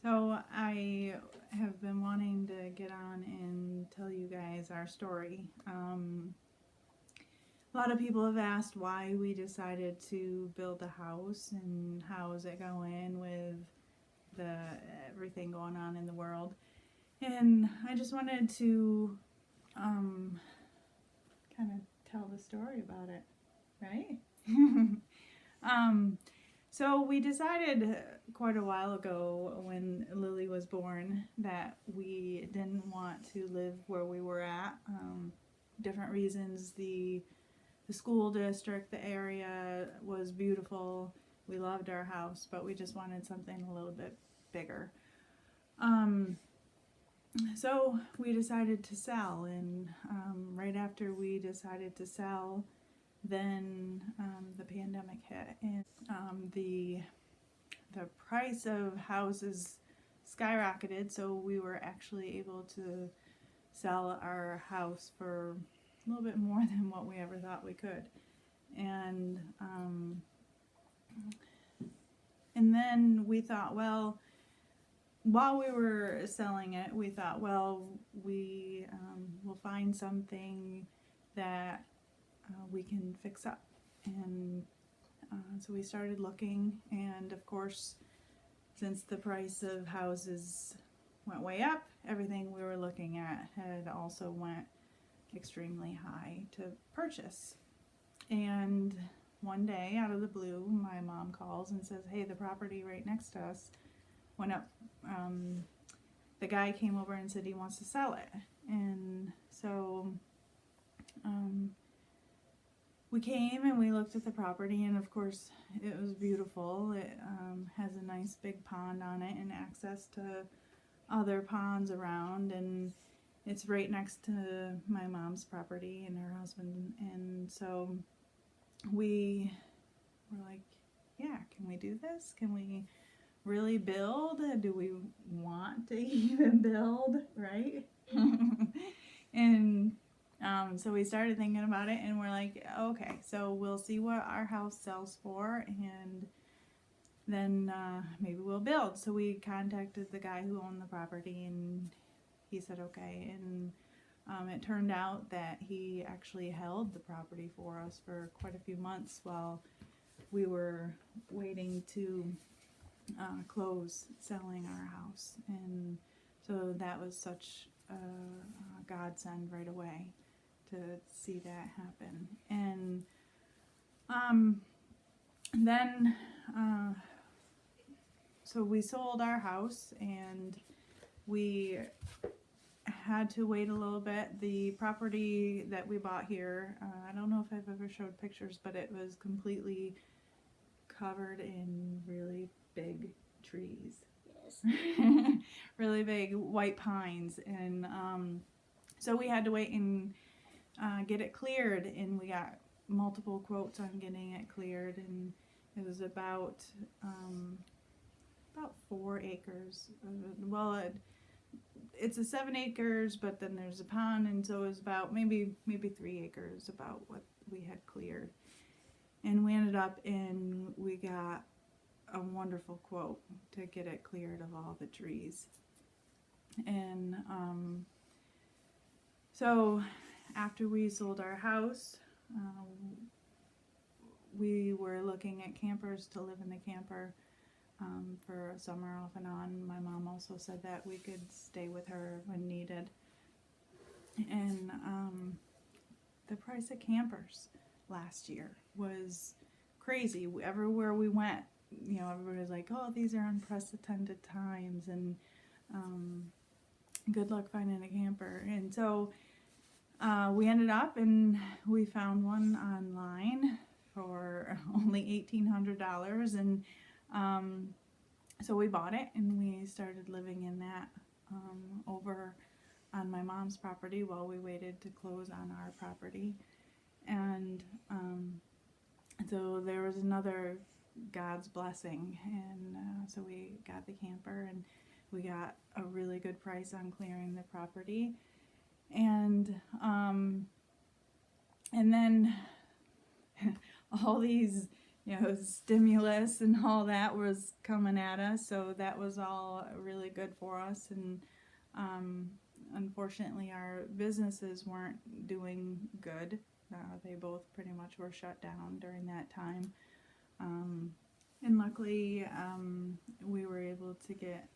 So I have been wanting to get on and tell you guys our story. A lot of people have asked why we decided to build a house and how is it going with the everything going on in the world. And I just wanted to kind of tell the story about it, right? um, so we decided quite a while ago when Lily was born that we didn't want to live where we were at. Different reasons. The school district, the area was beautiful. We loved our house, but we just wanted something a little bit bigger. So we decided to sell, and right after we decided to sell, then the pandemic hit, and the price of houses skyrocketed. So we were actually able to sell our house for a little bit more than what we ever thought we could, and then we thought, well, while we were selling it, we thought, well, we will find something that we can fix up. And so we started looking, and of course, since the price of houses went way up, everything we were looking at had also went extremely high to purchase. And one day, out of the blue, my mom calls and says, hey, the property right next to us went up. The guy came over and said he wants to sell it. And so we came and we looked at the property, and of course it was beautiful. It has a nice big pond on it and access to other ponds around, and it's right next to my mom's property and her husband. And so we were like, yeah, can we do this? Can we really build? Do we want to even build, right? And so we started thinking about it, and we're like, okay, so we'll see what our house sells for, and then maybe we'll build. So we contacted the guy who owned the property, and he said okay. And it turned out that he actually held the property for us for quite a few months while we were waiting to close selling our house. And so that was such a godsend right away to see that happen. And then so we sold our house, and we had to wait a little bit. The property that we bought here, I don't know if I've ever showed pictures, but it was completely covered in really big trees. Yes. Really big white pines. And so we had to wait and get it cleared, and we got multiple quotes on getting it cleared, and it was about 4 acres. Well, it's a 7 acres, but then there's a pond, and so it was about maybe 3 acres about what we had cleared. And we ended up and we got a wonderful quote to get it cleared of all the trees. And so after we sold our house, we were looking at campers to live in the camper for a summer off and on. My mom also said that we could stay with her when needed. And the price of campers last year was crazy. Everywhere we went, you know, everybody was like, oh, these are unprecedented times, and good luck finding a camper. And so we ended up and we found one online for only $1,800, and so we bought it and we started living in that over on my mom's property while we waited to close on our property. And so there was another God's blessing, and so we got the camper, and we got a really good price on clearing the property. And then all these stimulus and all that was coming at us. So that was all really good for us. And unfortunately, our businesses weren't doing good. They both pretty much were shut down during that time. And luckily, we were able to get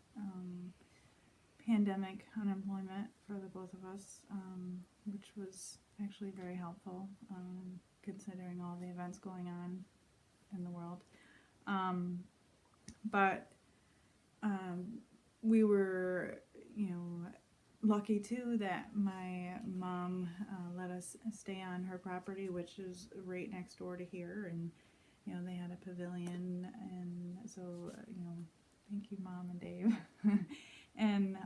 pandemic unemployment for the both of us, which was actually very helpful, considering all the events going on in the world. But we were, lucky too that my mom let us stay on her property, which is right next door to here, and they had a pavilion, and so thank you, Mom and Dave. And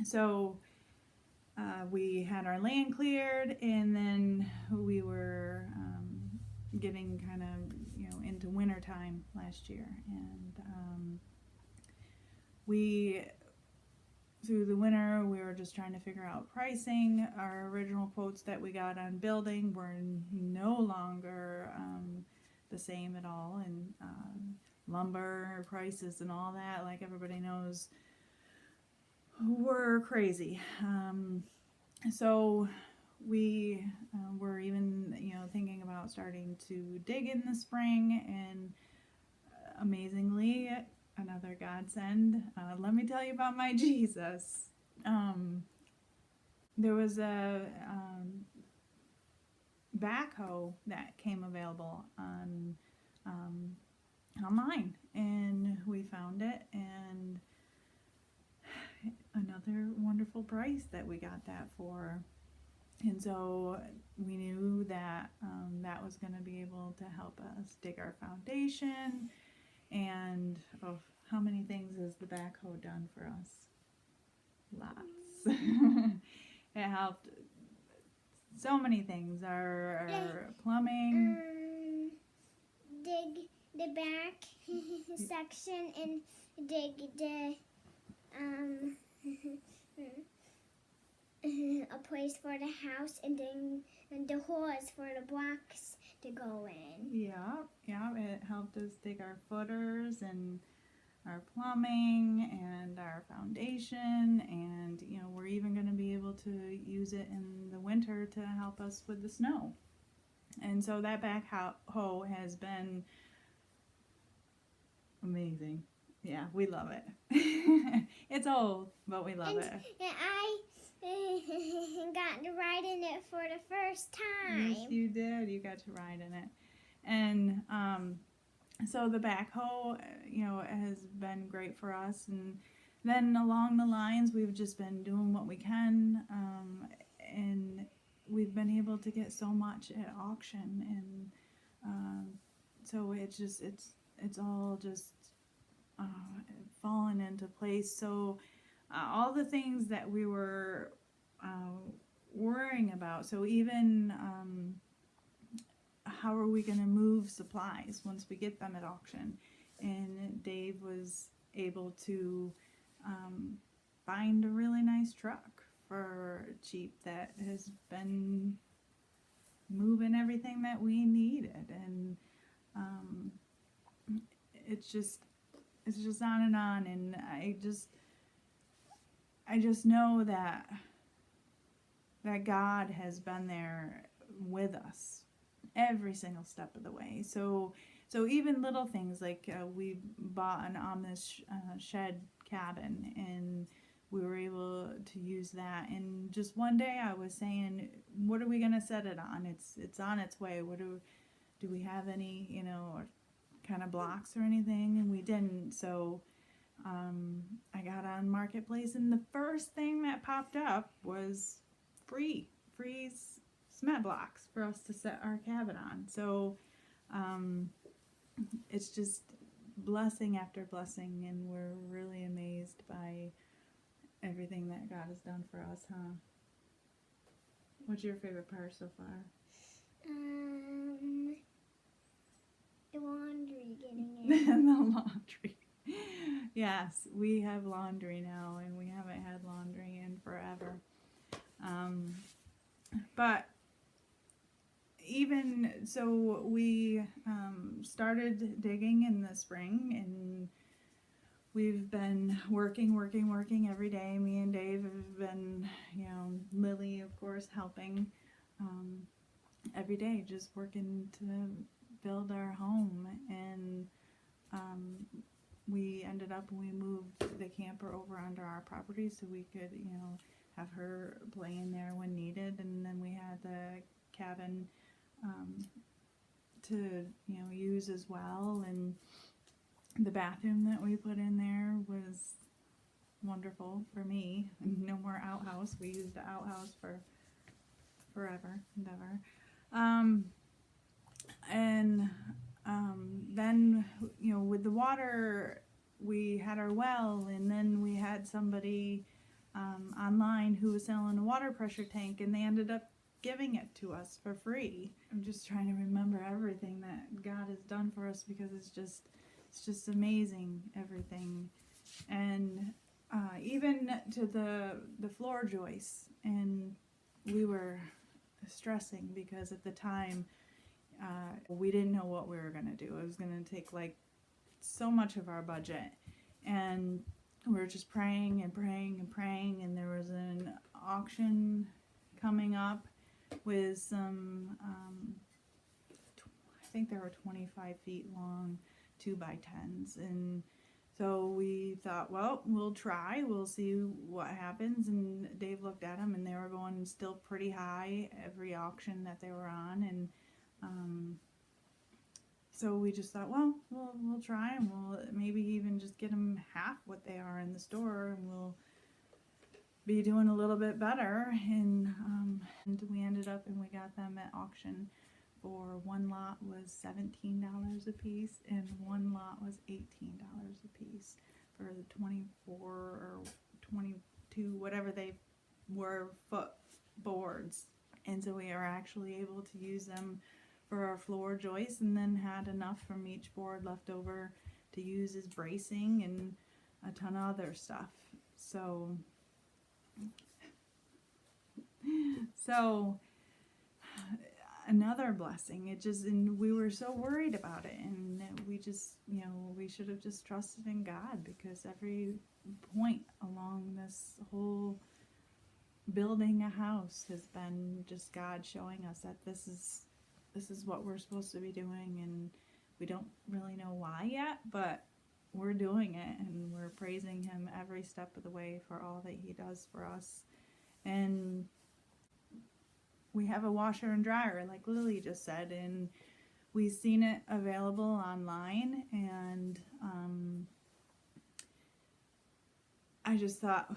so we had our land cleared, and then we were getting kind of into winter time last year, and we through the winter we were just trying to figure out pricing. Our original quotes that we got on building were no longer the same at all, and lumber prices and all that, like everybody knows, were crazy. So we were even thinking about starting to dig in the spring, and amazingly, another godsend. Let me tell you about my Jesus. There was a backhoe that came available on online, and we found it, and another wonderful price that we got that for. And so we knew that that was going to be able to help us dig our foundation. And how many things has the backhoe done for us? Lots. It helped so many things. Our plumbing. Dig the back section and dig the a place for the house, and then the holes for the blocks to go in. Yeah, it helped us dig our footers and our plumbing and our foundation, and we're even going to be able to use it in the winter to help us with the snow. And so that backhoe has been amazing. Yeah, we love it. It's old, but we love it. And I got to ride in it for the first time. Yes, you did. You got to ride in it. And so the backhoe, has been great for us. And then along the lines, we've just been doing what we can, and we've been able to get so much at auction, and so it's all just fallen into place. So all the things that we were worrying about, so even how are we going to move supplies once we get them at auction, and Dave was able to find a really nice truck for cheap that has been moving everything that we needed, and it's just on, and I just know that God has been there with us every single step of the way. So even little things like we bought an Amish shed cabin, and we were able to use that. And just one day I was saying, what are we going to set it on? It's on its way. What do we have any, kind of blocks or anything? And we didn't. So I got on Marketplace, and the first thing that popped up was free cement blocks for us to set our cabin on. So it's just blessing after blessing, and we're really amazed by everything that God has done for us, huh? What's your favorite part so far? The laundry getting in. The laundry. Yes, we have laundry now, and we haven't had laundry in forever. But even so, we started digging in the spring, and we've been working every day. Me and Dave have been, Lily, of course, helping every day, just working to build our home. And we ended up, we moved the camper over onto our property so we could, have her play in there when needed. And then we had the cabin to, use as well. And the bathroom that we put in there was wonderful for me. No more outhouse. We used the outhouse for forever and ever. Then, with the water, we had our well, and then we had somebody online who was selling a water pressure tank, and they ended up giving it to us for free. I'm just trying to remember everything that God has done for us, because it's just amazing, everything. And even to the floor joists, and we were stressing because at the time we didn't know what we were going to do. It was going to take like so much of our budget, and we were just praying and praying and praying. And there was an auction coming up with some I think they were 25 feet long 2x10s, and so we thought, well, we'll try, we'll see what happens. And Dave looked at them, and they were going still pretty high every auction that they were on. And so we just thought, well, we'll try, and we'll maybe even just get them half what they are in the store, and we'll be doing a little bit better. And we ended up, and we got them at auction for one lot was $17 a piece, and one lot was $18 a piece for the 24 or 22, whatever they were, foot boards. And so we are actually able to use them for our floor joists, and then had enough from each board left over to use as bracing and a ton of other stuff. So another blessing. And we were so worried about it, and we just, we should have just trusted in God, because every point along this whole building a house has been just God showing us that this is what we're supposed to be doing, and we don't really know why yet, but we're doing it, and we're praising Him every step of the way for all that He does for us. And we have a washer and dryer, like Lily just said, and we've seen it available online, and I just thought,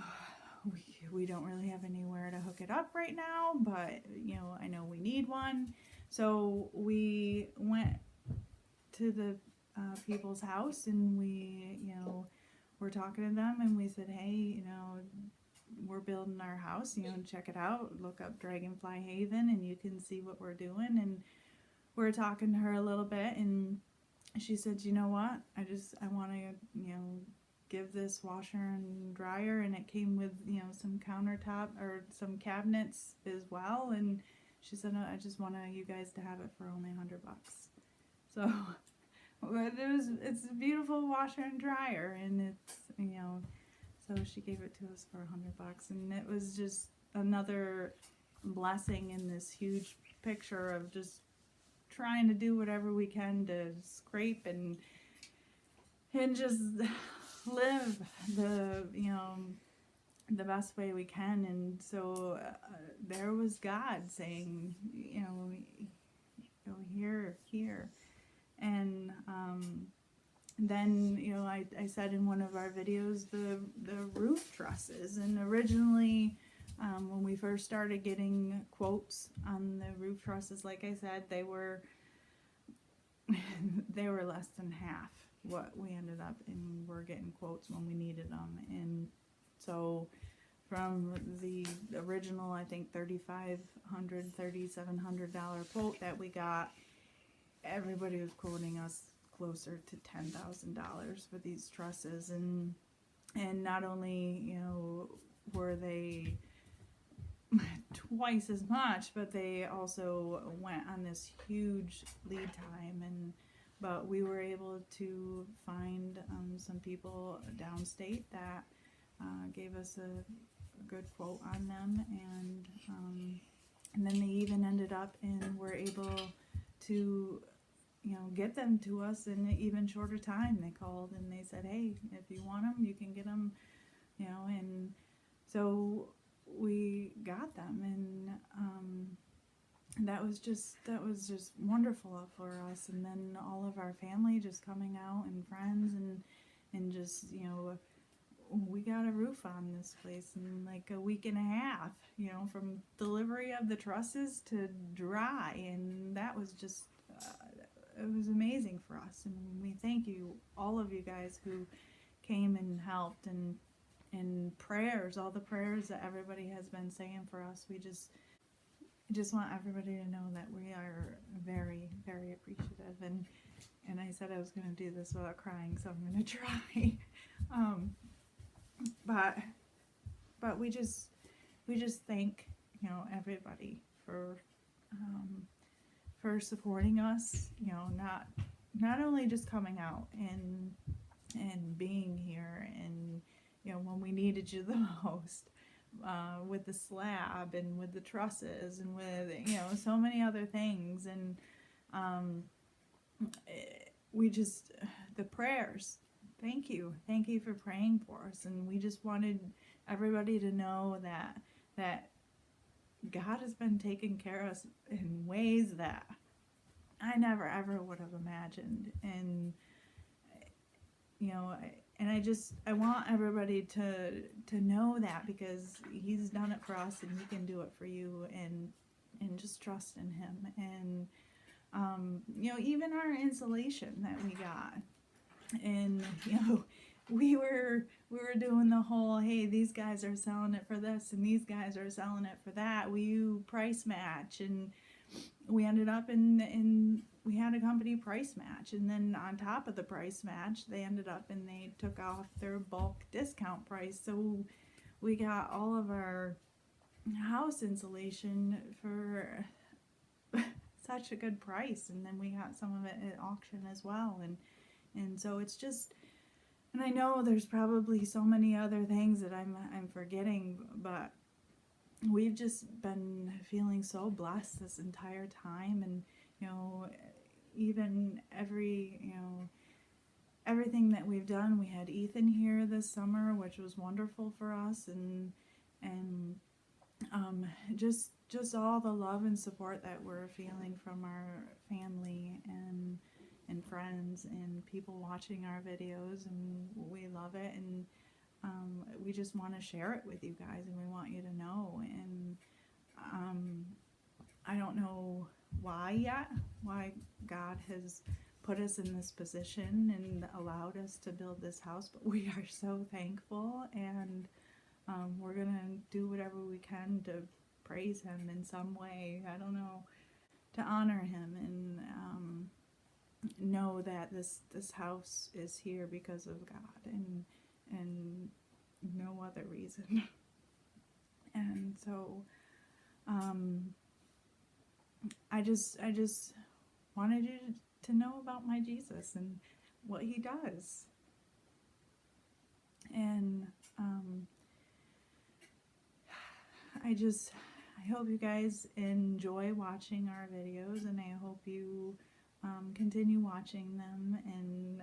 we don't really have anywhere to hook it up right now, but I know we need one. So we went to the people's house, and we were talking to them, and we said, hey, we're building our house, check it out, look up Dragonfly Haven, and you can see what we're doing. And we're talking to her a little bit, and she said, you know what, I want to give this washer and dryer, and it came with some countertop or some cabinets as well. And she said, I just want you guys to have it for only $100. So it's a beautiful washer and dryer, and it's so she gave it to us for $100, and it was just another blessing in this huge picture of just trying to do whatever we can to scrape and just live the best way we can. And so there was God saying, here. And then I said in one of our videos the roof trusses, and originally when we first started getting quotes on the roof trusses, like I said, they were less than half what we ended up, and we're getting quotes when we needed them. And so from the original, I think $3,700 quote that we got, everybody was quoting us closer to $10,000 for these trusses. And not only were they twice as much, but they also went on this huge lead time, but we were able to find some people downstate that gave us a good quote on them, and then they even ended up and were able to get them to us in an even shorter time. They called and they said, hey, if you want them, you can get them, and so we got them, and that was just wonderful for us. And then all of our family just coming out and friends and just we got a roof on this place in like a week and a half, from delivery of the trusses to dry, and that was just it was amazing for us. And we thank you, all of you guys who came and helped, and prayers, all the prayers that everybody has been saying for us. We just want everybody to know that we are very, very appreciative. And I said I was going to do this without crying, so I'm going to try. But we just thank everybody for supporting us. Not only just coming out and being here, and when we needed you the most, with the slab and with the trusses and with so many other things, and the prayers. Thank you for praying for us, and we just wanted everybody to know that God has been taking care of us in ways that I never ever would have imagined. And I want everybody to know that, because He's done it for us and He can do it for you, and just trust in Him. And even our insulation that we got, and we were doing the whole, hey, these guys are selling it for this and these guys are selling it for that, will you price match? And we ended up in we had a company price match, and then on top of the price match, they ended up and they took off their bulk discount price, so we got all of our house insulation for such a good price. And then we got some of it at auction as well, and so it's just, and I know there's probably so many other things that I'm forgetting, but we've just been feeling so blessed this entire time. And even everything that we've done. We had Ethan here this summer, which was wonderful for us, and just all the love and support that we're feeling from our family and friends and people watching our videos, and we love it, and we just want to share it with you guys, and we want you to know. And I don't know why God has put us in this position and allowed us to build this house, but we are so thankful, and we're gonna do whatever we can to praise Him in some way, I don't know, to honor Him, and know that this house is here because of God, and no other reason. And so I just wanted you to know about my Jesus and what He does. And I hope you guys enjoy watching our videos, and I hope you continue watching them, and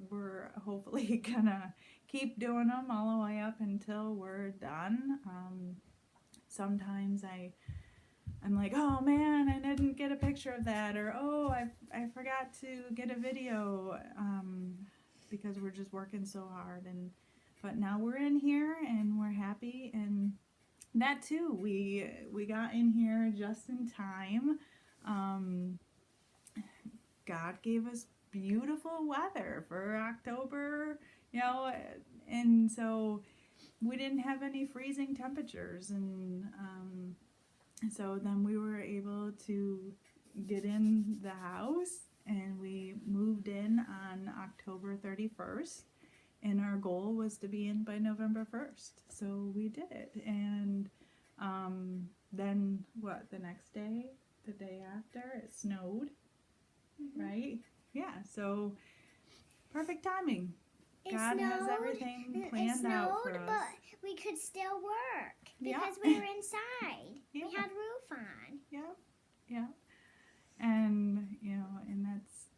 we're hopefully gonna keep doing them all the way up until we're done. Sometimes I'm like, oh man, I didn't get a picture of that, or oh, I forgot to get a video, because we're just working so hard. But now we're in here and we're happy, and that too, we got in here just in time. God gave us beautiful weather for October, and so we didn't have any freezing temperatures, and so then we were able to get in the house, and we moved in on October 31st, and our goal was to be in by November 1st, so we did it. And Then what, the next day, the day after, it snowed, right? Yeah, so perfect timing. God has everything planned out for us. But we could still work Yeah. because we were inside. Yeah. We had roof on. Yeah. And, and that's,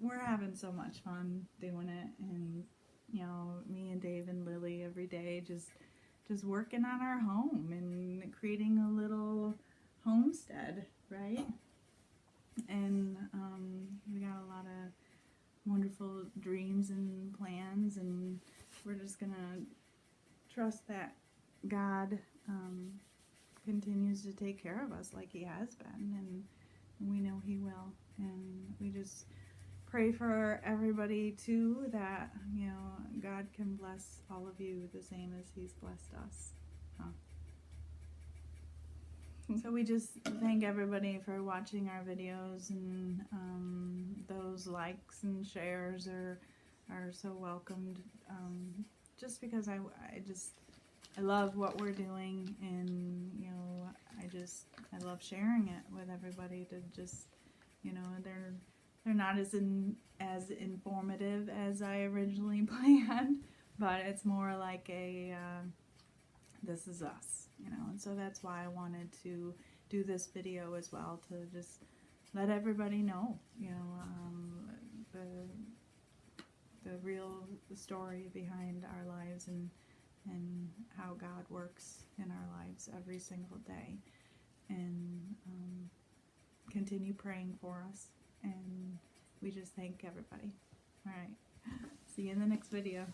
we're having so much fun doing it. And, me and Dave and Lily every day just working on our home and creating a little homestead, right? And we got a lot of wonderful dreams and plans, and we're just gonna trust that God continues to take care of us like He has been, and we know He will. And we just pray for everybody too, that God can bless all of you the same as He's blessed us. So we just thank everybody for watching our videos, and those likes and shares are so welcomed. Just because I love what we're doing, and I love sharing it with everybody to just they're not as informative as I originally planned, but it's more like a this is us, and so that's why I wanted to do this video as well, to just let everybody know, the real story behind our lives, and how God works in our lives every single day, and continue praying for us, and we just thank everybody. All right, see you in the next video.